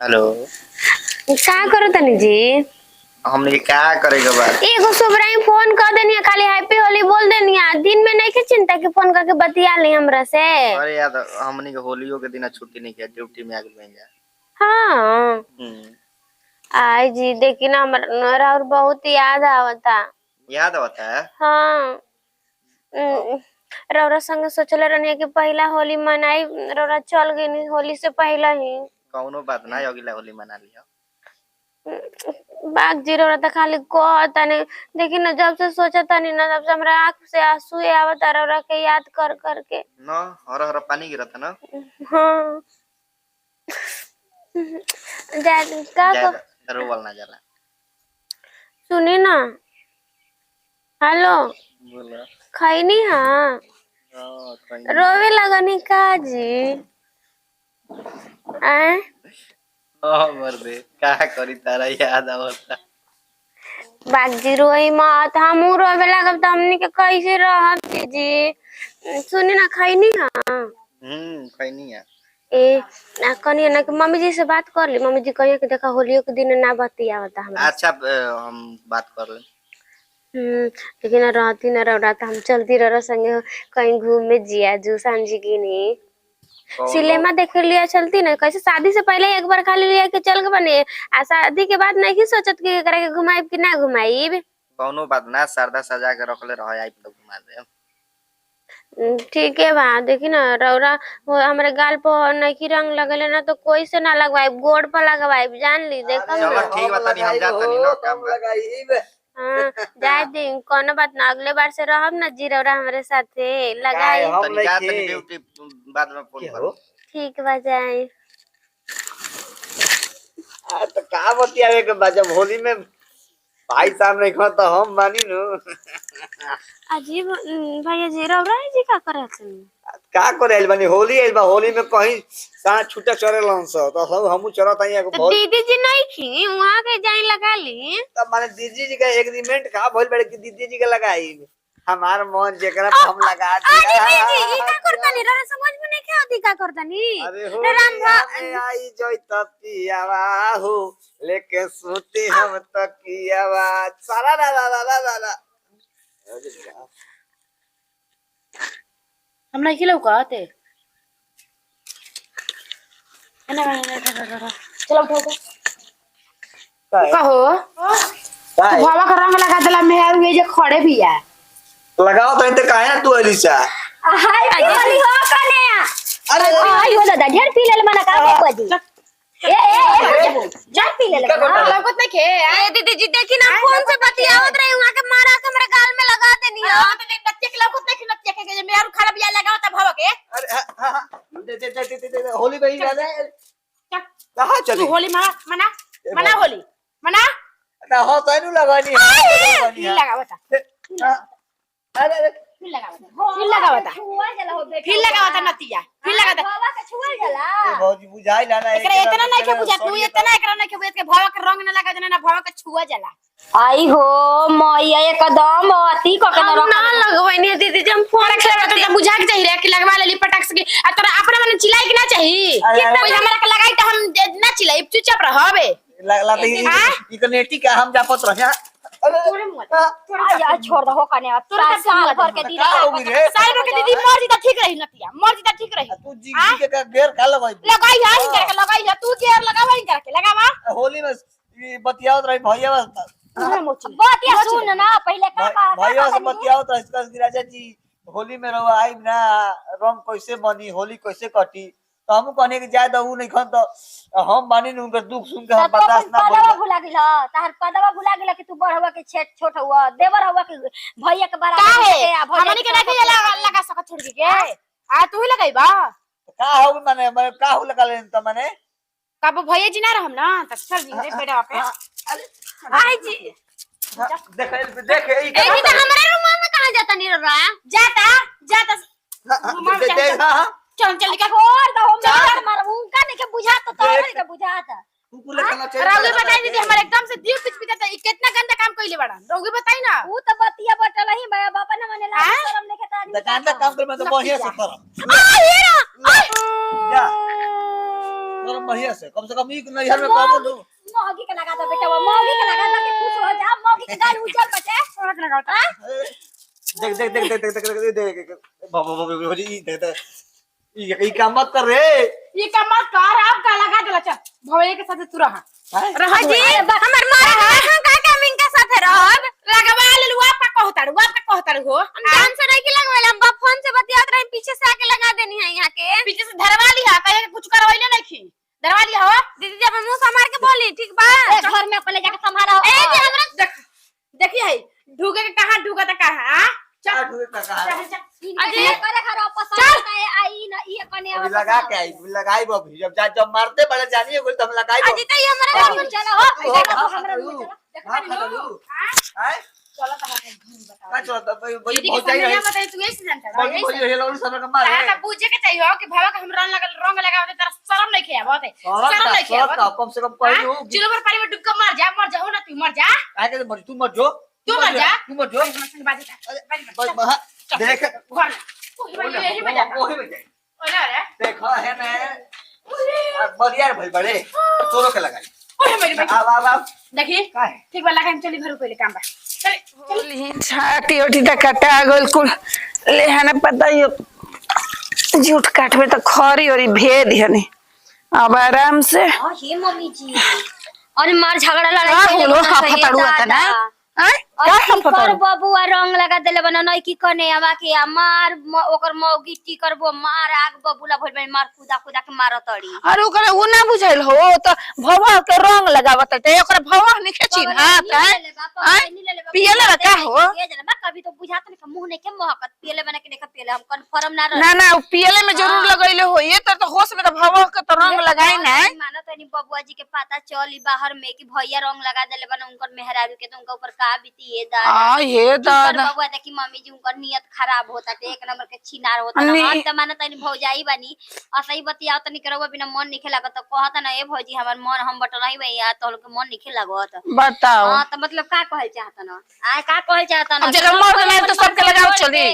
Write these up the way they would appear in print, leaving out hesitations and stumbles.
Hello. का करो तनी जी? हमने क्या करेगा बात? एगो सुबराई फोन कर देनी खाली हैप्पी होली बोल देनी दिन में नहीं के चिंता के फोन करके बतिया ली हमरा से। अरे यार हमने के होलियो के दिन छुट्टी नहीं किया, ड्यूटी में आ गए भैया। हाँ आई जी देखी ना हमरा और बहुत याद आवता। याद आता है? हाँ रौरा संग सोचले रहनी कि पहला होली मनाई, रौरा चल गई होली से पहला ही। कौनो बात ना, अगला होली मना लिया। बाग जीरो रहता खाली कहता नहीं। देखी ना जब से सोचा था नहीं ना तब से हमरा आँख से आंसू आवता रौरा के याद कर करके ना। हर हर पानी गिरा था ना। हाँ रोवल ना जाला। सुनी ना। हेलो बोला। खैनी हाँ रोवे लगनी का जी आए मर्दे क्या करी तारा याद आवता। बागजी रोई मत हमू रोवे लगब त हमनी के कैसे रहब जी। सुनी ना खैनी हाँ खैनी है। ए ना कनी ना कि मम्मी जी से बात कर ली। मम्मी जी कहिए कि देखा होलियो के दिन ना बतियावता हमरा। अच्छा हम बात कर ले। लेकिन रहती ना रौरा त हम चलती रह संगे कहीं घूमे जिया जू सांझी की नहीं सिनेमा देख लिया चलती ना। कैसे शादी से पहले एक बार खाली लिया के चल के बने आ शादी के बाद नहीं सोचत कि एकरा के घुमाइब कि ना घुमाइब। कौनो बात ना, सरदा सजा के रखले रह आई तो घुमा दे। ठीक है बा देखी ना रौरा हमारे गाल पर नहीं रंग लगले ना तो कोई से ना लगवाइब, गोड़ पर लगवाइब जान ली। देखो चलो ठीक बा, तनी हम जात तनी ना काम बा। हाँ जाए दिन कोनो बात ना, अगले बार से रहब ना जी रौरा हमारे साथे लगाई। तनी जा तनी ड्यूटी बाद में फोन करो। ठीक बा जाए। तो का बतियावे के बा जब होली में भाई साहब नहीं खा तो हम बानी नु। अजीब भैया जी रौरा जी का करत का करे आइल बानी होली आइल बा, होली में कहीं साथ छूटा चरे लंस तो सब हमहु चरत आई एगो तो दीदी जी नहीं थी वहां के जाई लगा ली। तब माने दीदी जी का एग्रीमेंट का भइल बड़े कि दीदी जी के लगाई हमार मन जेकरा पे हम लगा दिया। अरे दीदी का करतनी रहा समझ में नहीं क्या होती का करतनी। अरे हो में आई जोई तपियावा हो लेके सूती हम तकियावा सारा ला ला ला ला ला। हम नहीं खिलाऊ कहते चलो उठो कहो भावा का रंग लगा देला मेहर हुए जे खड़े भी है लगाओ तो इनते काहे ना तू अलीसा। हाय अरे हो कने अरे आई हो दादा ढेर पी ले मना का को जी ए जा पी ले लगत नहीं खे ए दीदी जी देखी ना फोन से बतियावत रही वहां के मारा के मेरे गाल में लगा देनी है। हां तो नच्चे के लगत नहीं नच्चे के जे मेहर खड़ा बिया लगाओ त भावा के। अरे हां दे होली बही जाने कहां चली तू होली मना मना होली मना ना हो तैनू लगानी फिर लगा बता अरे अरे फिर लगा बता फिर लगा बता नतिया फिर लगा भावा के छुअल जाला भौजी बुझाई ना ना एकरा इतना नहीं के बुझा तू इतना एकरा नहीं के बुझा के भावा के रंग न लगा देना ना भावा के छुआ जाला। आई हो मैया एकदम अति क के ना लगवैनी दीदी जी हम फोन खेला तो बुझा के चाहिए कि लगवा लेली पटाख से आ तोरा अपना मन चिल्लाई कि ना चाहिए कोई हमरा के लगाई त हम ना चिल्लाई चुपचाप रहबे लगला तो इकनेटी का हम जापत रह। तोरे मुंह आ छोड़ दो कने तोरा साल भर के दीदी साल भर के दीदी मर्जी त ठीक रही नतिया मर्जी त ठीक रही तू जी जी के घेर खा लगाई है इनकर लगाई है तू घेर लगावा इनकर के लगावा होली में बतियावत रही भैया बतिया सुन ना पहले का भैया से बतियावत रही इसका राजा जी होली में रहो आई ना रंग कैसे बनी होली कैसे कटी तो हम कहने के जाए उ नहीं खन तो हम बानी न उनकर दुख सुन के हम बर्दाश्त ना पदवा भुला गेला तार पदवा भुला गेला कि तू बड़ हुआ के छोट हुआ देवर हुआ के भैया के बराबर के हमनी के नहीं लगा सकत छोड़ के आ तू ही लगाइबा का हो माने का हो लगा ले त माने कब भैया जी ना रहम ना त चल जी रे बेटा पे आई जी देख ई ए जी तो हमारे रूम में कहां जाता नहीं रहा जाता चल चल के और दो मार उनका नहीं के बुझा तो तोरे के बुझाता तू लेखना चाहिए। रौगी बताई दीदी हमारे एकदम से दिल पिच पिता कितना गंदा काम कइले बड़ा रौगी बताई ना ऊ तो बतिया बटल ही बड़ा बाबा ने मने ला शर्म नहीं खाता आदमी दुकान का काम कर मैं तो बढ़िया से करम आ ये जा करम बढ़िया से कम नैहर में कहबो नु मोगी के लगा दो बेटा वो मोगी के लगा दो कि खुश हो जा मोगी के गाल उजल बचे सड़क लगाओ देख बाबा भौजी देख ई काम मत कर रे ये का मत कर आप का लगा देला चल भौजी के साथ तू रहा रह जी हमर मारे हां का के मिन के साथे रहब लगवा लेलु आप का कहताड़ू हो हम जान से नहीं कि लगवेला हम फोन से बतियात रही पीछे से आके लगा देनी है यहां के पीछे से धरवा लिया कहे के कुछ करवइले नहीं खी धरवा लिया हो दीदी जब मुंह संभाल के बोली ठीक बा घर में पहले जाके संभालो ए जे हमरा देख देखिए है ढूके के कहां ढूका त कहां हां चल ठुके का अरे करे खरो पसंद है आई ना ये कने अभी लगा के आई लगाई बबी जब मारते बड़े जानिए बोल तो हम लगाई अजी तो ये हमरा चलो चलो हो देखो हमरा चलो हां खा लू हां चलो त बता का चलो तो भाई दीदी बहुत के चाहिए सामने बताई तू ऐसे जानता बाकी बोली हे लोग सब का मार है पूछे के चाहिए हो कि भावा का हम रंग लगावे तेरा शर्म नहीं खेया बहुत है शर्म नहीं खेया कम से कम पहले हो चलो पर पानी में डुबका मर जा हो ना तू मर जा आके मर तू मत जो तू मर जा तू मत जो बाजी देख घर यही बजा ओही में जाए ओला रे देखो है ना बरियार भाई बड़े तोरो के लगाई ओए मेरी बेटी अब देखी का है ठीक बा लगा चली घर पहले काम बा चल बोली छाटी ओटी तक कटा गोल कुल ले हने पता ही झूठ काट में तो खरी और भेद हने अब आराम से हां हे मम्मी जी और मार झगड़ा लड़ाई का होलो हाफा तड़ुआ था ना हैं का हाफा कर तड़ुआ बबुआ रंग लगा देले बना नहीं की कने आवा के मार ओकर मौगी टी करबो मार आग बबुला भइल में मार कूदा के मार तड़ी अरे ओकरे उ ना बुझाइल हो तो भवा के रंग लगावत है ओकरा भवा निखे चिन्हात है पियले बा का हो ये जना बा कभी तो बुझात नहीं मुंह नहीं के महकत पियले बना के देखा पियले हम कंफर्म ना ना ना पियले में जरूर लगैले हो ये तो होश में तो भवा के तो रंग लगाई ना मानो तनी बबुआ जी के पता चली बाहर में कि भैया रंग लगा देले बना उनकर मेहरारू के तो उनका ऊपर का बीती ये दादा आ ये दादा बबुआ देखी मम्मी जी उनकर नियत खराब होता थे एक नंबर के छिनार होता ना हम त मानो तनी भौजाई बनी असही बतियाओ तनी करबो बिना मन निखे लागत तो कहत ना ए भौजी हमर मन हम बटलाई भैया तो के मन निखे लागत बताओ हां तो मतलब का कहल चाहत ना आ का कहल चाहत ना अब जगह मर्द में तो सबके लगाव चली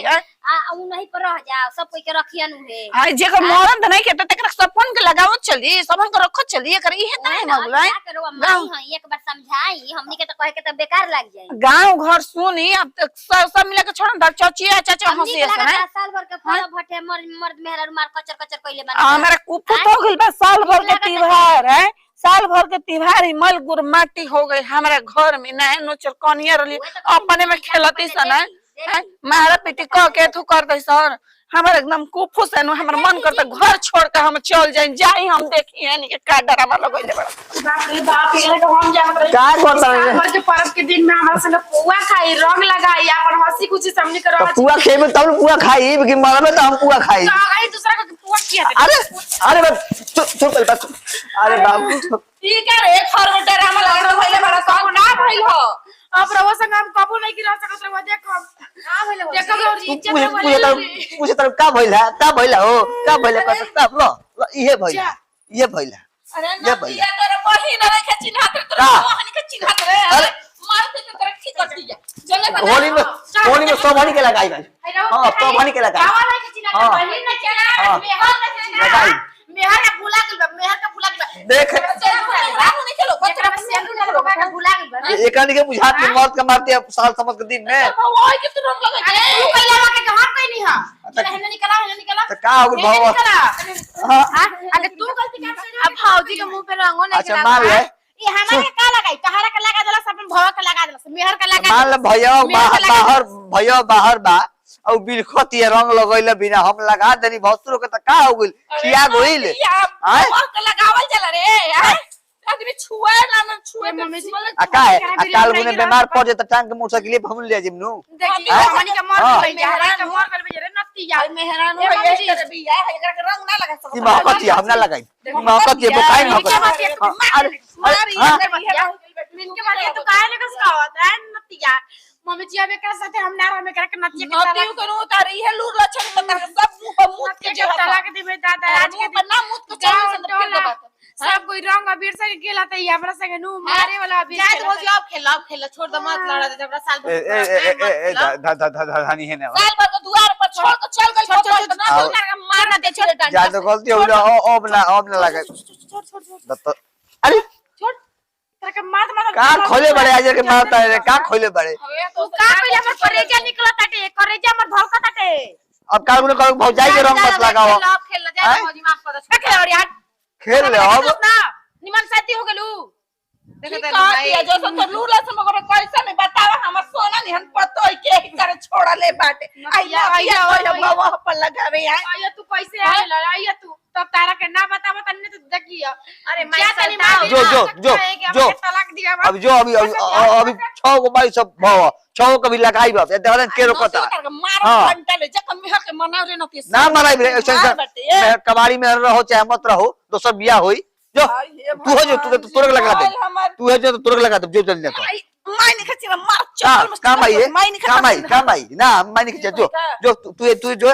आ उ नहीं पर रह जा सब कोई के रखियन है हाय जेकर मरन त नहीं के त तकरा सबन के लगावत चली सबन के रखत चली एकर इहे त है मगलाई क्या करो माई हां एक बार समझाई हमनी के तो कहे के तो बेकार लग जाई गांव घर सुनी अब तक सब मिला के छोड़न त चचिया चाचा हंसी है ना साल भर के फल भटे मर्द मेहरा मार कचर कचर कइले बना हमारा कुपु तो गइल बा साल भर के त्योहार है साल भर के त्योहार ही मल गुर माटी हो गई हमारे घर में ना नोचर कनिया रली अपने में खेलती सन मारा पिटी कह के थू कर दे सर हमारे एकदम कुफू से हमर मन करता घर छोड़ के हम चल जाई हम देखी है नहीं का डरावा लगइले बड़ा बाप रे बाप ये तो हम जान रहे का करता है साल के पर्व के दिन में हमारा संग पुआ खाई रंग लगाई अपन हंसी खुशी सामने करो तो पुआ खेबे तब पुआ खाई कि मरबे तो हम पुआ खाई आई दूसरा को पुआ किया अरे अरे बस चुप कर बस अरे बाबू ठीक है रे घर में ड्रामा लग रहा भइले बड़ा सब ना भइल हो अब रहो संग हम कबो नहीं गिरा सकत रहो देखो ना भइल हो देखो और इज्जत पूछे तो का भइला हो का भइला का लो इहे भइला ये भइला अरे ये भइला तेरे बहिन रे के चिन्हात रे का? बहन के चिन्हात रे अरे मारते तो तेरे की कर दिया चले होली में सब भणी के लगाई भाई हां सब भणी के लगाई गावा नहीं के चिन्हा बहिन ना चिन्हा मेहर ना चिन्हा लगाई मेहर का भुला गइल मेहर का भुला गइल देख राहु नहीं चलो बच्चा सियानु ना लोग का भुला गइल एक आदमी के बुझात में मौत का मारते हैं साल समझ के दिन में ओए के तू रंग लगा अरे तू पहले आके कहां कहीं नहीं हां चल हेने निकला तो का हो गई भाव हां अरे तू गलती कर अब भौजी के मुंह पे रंगो नहीं अच्छा मान ले ये हमारे का लगाई तहरा का लगा देला सब भवा का लगा देला मेहर का लगा मान ले भैया बाहर बा और बिलखती रंग लगइले बिना हम लगा देनी भसुरो के त का हो गइल खिया गइल हां के लगावल चला रे आदमी छुए ना ना छुए मम्मी जी आ का है आ काल गुने बीमार पड़ जाता टांग के मोटरसाइकिल हम ले जिमनु देखी हमनी के मर गइल मेहरा के मर गइल बेरे नत्ती या मेहरान हो ये तेरे बिया है एकरा के रंग ना लगा की सको महकती हम ना लगाई महकती बुकाई महकती अरे इनके मारे तो काहे ने कसका होता है नतिया मम्मी जी अब एकरा साथे हम ना रह में करके नतिया के नती करू तारी है लूर लछन तो तार सब मुंह पर मुंह के जो तलाक दिबे दादा आज के दिन ना मुंह के चल से फिर दबा सब कोई रंग अबीर से गेला त हमरा संगे नु मारे वाला अबीर जात बोल अब खेला छोड़ दे मत लड़ा दे जबरा साल भर धानी है ना साल भर तो दुआर पर छोड़ के चल गई मार ना दे छोड़ जा तो गलती हो गई अब ना लगे छोड़ छोड़ छोड़ तो अरे छोड़ तेरे के मार का खोले बड़े आज के मारता है का खोले बड़े तू का पहले हमर करेजा निकला ताटे करेजा हमर धड़का ताटे अब काल गुने कल भौजाई के रंग मत लगाओ खेल ले जा मौजी माफ कर दे खेल और यार खेल ले अब निमन साथी हो गेलू देखते नहीं जो सब तो लूला से मगर कैसे नहीं बतावा हमर सोना निहन पतो के करे छोड़ा ले बाटे आइया बाबा पर लगावे आइया तू कैसे आइया तू तब तारा के ना बतावा तन्ने तो देखिया अरे मैं जो तलाक दिया अब जो अभी 6 को बाई सब भाव 6 को भी लगाई बाप देखा के रोकता मार घंटा ले जा कम के मना रे न ना मनाई बे ऐसा कबाड़ी में रहो चाहे मत रहो दोसर बियाह होई जो तू हो जो तू तुरंत लगा दे तू है जो तुरंत लगा दे जो जल्दी देखो माई नहीं खची मार चल काम आई ना माई नहीं खची जो तू जो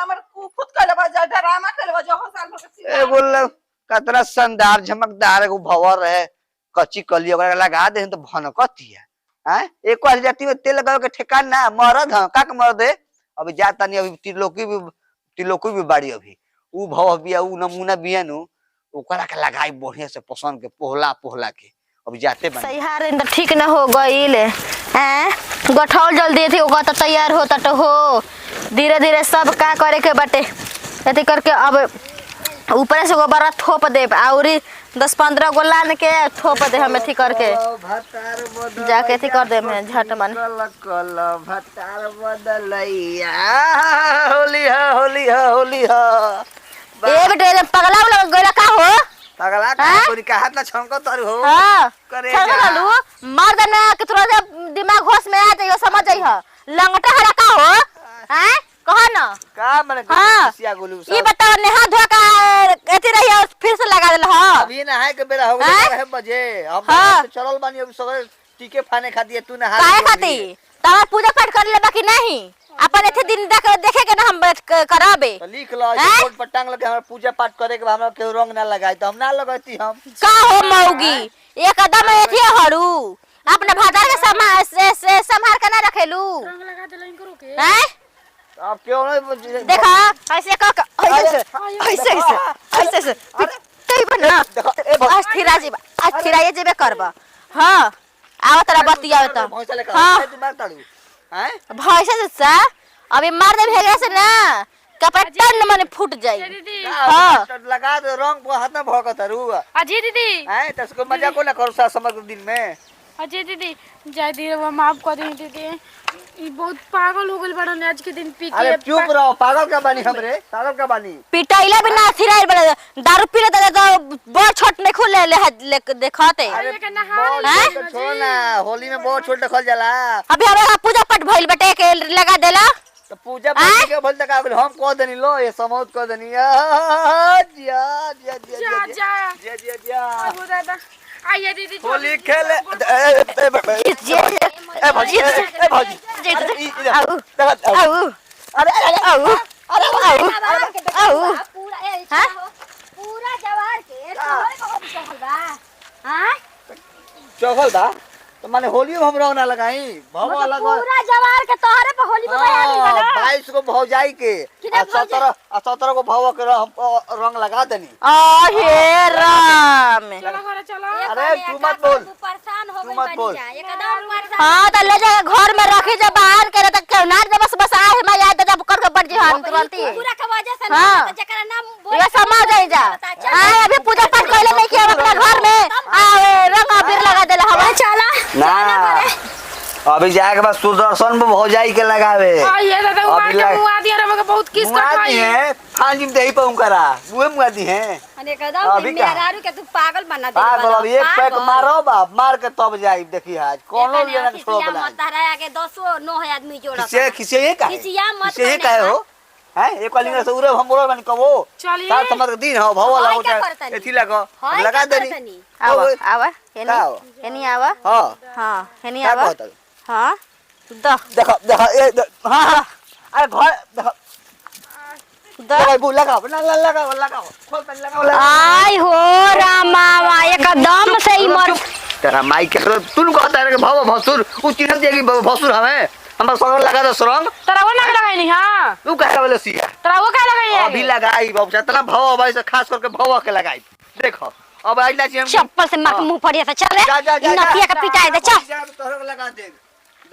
हमर खुद का लबा जा ड्रामा करवा जो साल भर ए बोल कतरा शानदार झमकदार एगो भवर है कच्ची कली ओकरा लगा दे तो भनकतिया हैं एक बार जाती में तेल लगाओ के ठेकान ना मरद ह का मरद है अभी जाता नहीं अभी तिलोकी भी बाड़ी अभी ऊ भव बिया ऊ नमूना बिया नु ओकरा के लगाई बढ़िया से पसंद के पोहला के अभी जाते बन सही हार इंद ठीक न हो गईल हैं गठौल जल्दी थी ओका त तैयार होता तो हो धीरे धीरे सब का करे के बाटे एती करके अब ऊपर से गोबरा थोप दे और 10-15 गो लान के थोप दे हमें थी करके जाके थी कर दे मैं झट मन कल भतार बदलैया होली ए बेटे पगला वाला गइला का हो पगला का कोनी का हाथ ना छंको तर हो हां करे चलू मार देना कि थोड़ा दिमाग होश में आ जाइयो समझ जाइयो लंगटा हरा का हो हैं कहो ना का माने सिया गोलू ये बताओ नेहा धोआ का एती रही फिर से लगा देल हां अभी नहाए के बेरा हो गए बजे हम चलल बानी अभी सब टीके फाने खाती तू नहा काहे खाती तब पूजा पाठ कर ले बाकी नहीं अपन एथे दिन देखे के ना हम कराबे तो लिख लो बोर्ड पर टांग लगे हमरा पूजा पाठ करे के हमरा के रंग ना लगाई तो हम ना लगाती हम का हो मौगी एकदम एथे हड़ू अपने भादार के संभाल के ना रखेलू रंग लगा दे लाइन करो के हैं अब क्यों नहीं देखा ऐसे का ऐसे कई बना अस्थिरा जेबे करबा हां आवा तरा बतिया त भैंसा लेकर तू मार ताड़ू हैं भैंसा से अभी मार दे भेगा से ना कपड़ा टन माने फूट जाई हां लगा दे रंग पर हाथ में भौंकत रू अजी दीदी हैं तसको मजा को ना करो सा समग्र दिन में अजय दीदी जय धीरे माफ कर दी दीदी ई बहुत पागल हो गइल बड़न आज के दिन पी के अरे चुप रहो पागल का बानी हमरे पागल का बानी पिटाइला भी ना थिराइल बड़ा दारू पीले तो बड़ छोट में खुले ले देखते अरे छोड़ ना होली में बहुत छोट देखल जाला अभी हमारा पूजा पाठ भइल बटे के लगा देला तो पूजा पाठ के बोल तक हम कह देनी लो ये समोद कह देनी जा अब दादा आइए दीदी होली खेले ए भाजी पूरा जवार के चढ़ल बा हां चढ़ल बा तो माने होली में हम रंग ना लगाई भवा लगा पूरा जवार के तोहरे पे होली में बना 22 को भौजाई के 17 को भवा के रंग लगा देनी हे राम चलो घर चलो अरे तू मत बोल परेशान हो तू मत बोल एकदम परेशान हां तो ले जा घर में रखे जब बाहर के तक ना बस आए मैं याद जब कर के बढ़ जे हम तुरंत पूरा के वजह से हां जकरा नाम ये समझ जाई जा आए अभी पूजा पाठ कइले नहीं किया अपना घर में आ रंग अबीर लगा देला हवा चला ना अभी जाए के बाद सुदर्शन में भौजाई के लगावे ये दादा मुआ दिया रे मगर बहुत किस मुआदी है फांजिम दे ही पाऊं करा वो मुआदी है अरे एकदम मेहरारू के तू पागल बना दे पागल अब एक पैक मारो बाप मार के तब जाई देखी आज कोनो लेना के छोड़ बना मत रहा आगे 9 आदमी जोड़ा खिसे ये का खिसिया मत खिसे का हो हैं एक वाली से उरे हमरो बन कबो चलिए साल समर के दिन हो भवा लगो एथी लगो लगा देनी आवा हेनी आवा हां हां हेनी क्या आवा कहत हां देखो हां अरे घर देखो लगा खोल पे लगा आई हो रामा एकदम से ही मर तेरा माई के तुम कहता है कि भाव भसुर उ चिन्ह देगी भसुर हमें हम सगर लगा दो सुरंग तोरा वो ना लगाई नहीं हां तू कहे वाले सिया तोरा वो का लगाई है अभी लगाई बाबू जितना भाव भाई से खास करके भाव के लगाई देखो अब आइला छी हम चप्पल से मार के मुंह पड़िया से चल जा जा जा नतिया का पिटाई दे चल तोहरा लगा दे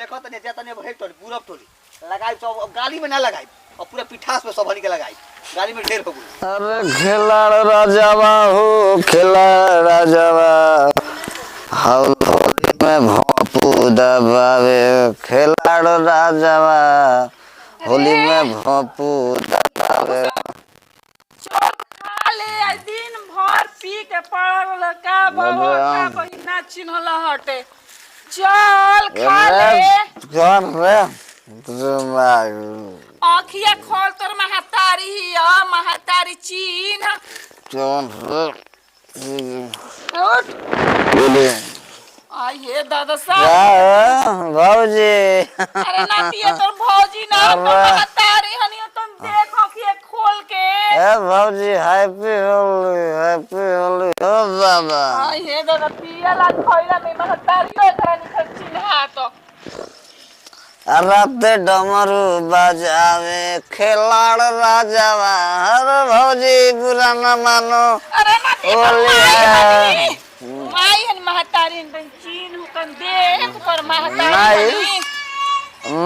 देखो तने जे तने भई तोरी पूरा तोरी लगाई तो गाली में ना लगाई और पूरा पिठास में सब हनी के लगाई गाली में ढेर हो गई अरे खिलाड़ राजावा हो खिलाड़ राजावा होली में भोंपू दबावे खिलाड़ राजावा होली में भोंपू दबावे खाले दिन भर पी के पड़ल का बाबा का बहिना चिन्हल हटे चल खाले कौन रे आँखिया खोल तोर महतारी हिया महतारी चिन्ह कौन रे उठ बोले आई हे दादा साहब बाबूजी अरे नातिया तोर भौजी ना तो महतारी हनियो तुम देखो कि ये खोल के ए बाबूजी हैप्पी होली ओ बाबा आई हे दादा पिया ला खोइला में महतारी एकरा निखर चिन्हा तो रात डमरू बजावे खिलाड़ राजावा अरे भौजी बुरा न मानो अरे नाती माई हन महतारी हन चीन हुकन देख पर महतारी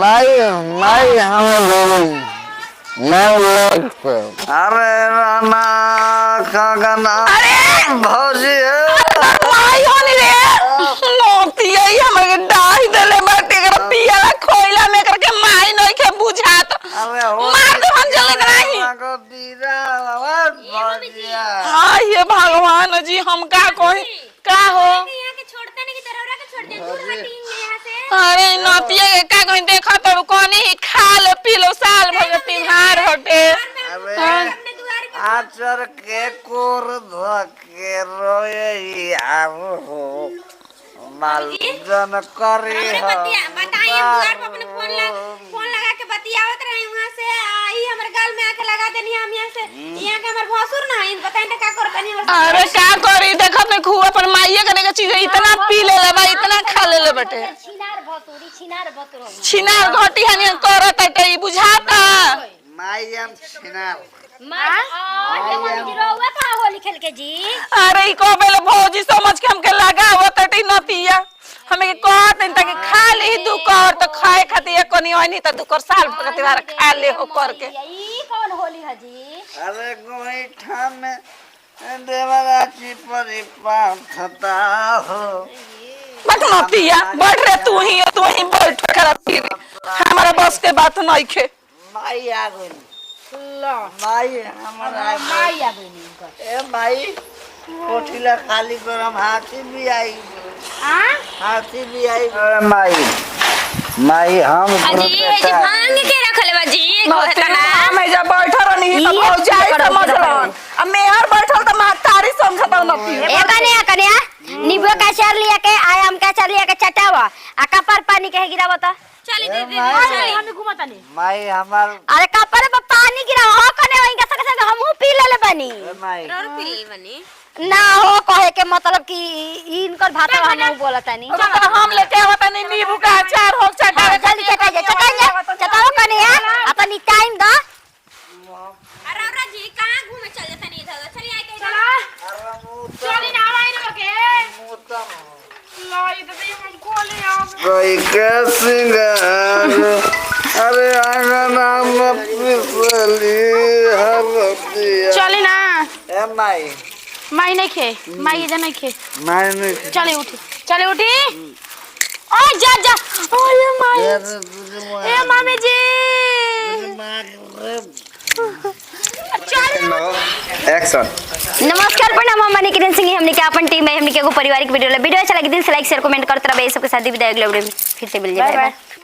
माई हम अरे राना कागना अरे भौजी माई होनी रे मोती आई हमके डाही देले बाटे कर पिया खोइला में करके माई नहीं के बुझात अरे हो मार दो हम जले नहीं को दीरा भौजिया हां ये भगवान जी हम का कोई का हो यहाँ के छोड़ते नहीं कि तरौरा के छोड़ दे दूर हटेंगे यहाँ से अरे नतिया के का कोई देखा तो कोनी खा लो पी लो साल भर त्योहार हटे अरे आचर के कोर धके रोए आरो हो मालूम करे हो बताइए दुआर पर अपने फोन लगा के बतियावत रहे वहां से आई हमर गाल में आके लगा देनी हम यहाँ से यहाँ के हमर भसुर ना इन बताइए तो का कर तनी अरे का करी देखो मैं खुआ पर माइये करे के चीज इतना पी ले ले भाई इतना खा ले ले बेटे छिनार भतुरो छिनार घोटी हनी करत है ई बुझाता मायम छिनार रउआ का होली खेल के जी अरे ई को बेले भौजी समझ के हमके लगावत है नतिया हमें कहत नहीं ताकि खा ले दू कर तो खाए खातिर कोनी होई नहीं त दू कर साल भर त्योहार खा ले हो करके ई कौन होली है जी अरे गोईठा में देवराची परिपाठता हो बट नतिया बैठ रे तू ही बैठ कर फिर हमारा बस के बात नहीं खे माई आ गई माई हमारा माई आ गई ए माई कोठिला खाली गरम हाथी भी आई हाथी भी आई माई हम अजी जी भांग के रखले बा जी नतिया मैं जब बैठा रहनी तो भौजाई समझलन अब मैं यार बैठल त महतारी समझता नतिया ए कन्या नींबू का चार लिया के आम का चार लिया के चटावा आ कपर पानी के गिरावा तो चली दीदी चली हम घुमाता नहीं माई हमार अरे कपर पे पानी गिरावा हो कने वहीं का संग हमहू पी ले बनी माई और पी ले बनी ना हो कहे के मतलब कि इनकर भाषा हम बोलता नहीं चल हम लेके आवत नहीं नींबू का अचार हो चटावे जल्दी चटाइए चटाओ कन्या अपनी टाइम दो अरे औरा जी कहां घूमे चल जाता नहीं इधर चली आई के चला चली ना आई रे के लाई तो ये हम खोले हम कोई के सिंगार अरे आंगना में पिसली हरदिया चली ना ए माई माई नहीं खे माई इधर नहीं खे माई नहीं चले उठी ओ जा जा ओ ये माई ए मामी जी एक्शन नमस्कार प्रणाम हम मनी किरण सिंह हमने के अपन टीम है हमने के एगो पारिवारिक वीडियो अच्छा लगे दिल से लाइक शेयर कमेंट करते रहे सबके साथ विदाई अगले वीडियो में फिर से मिल जाए बाय बाय।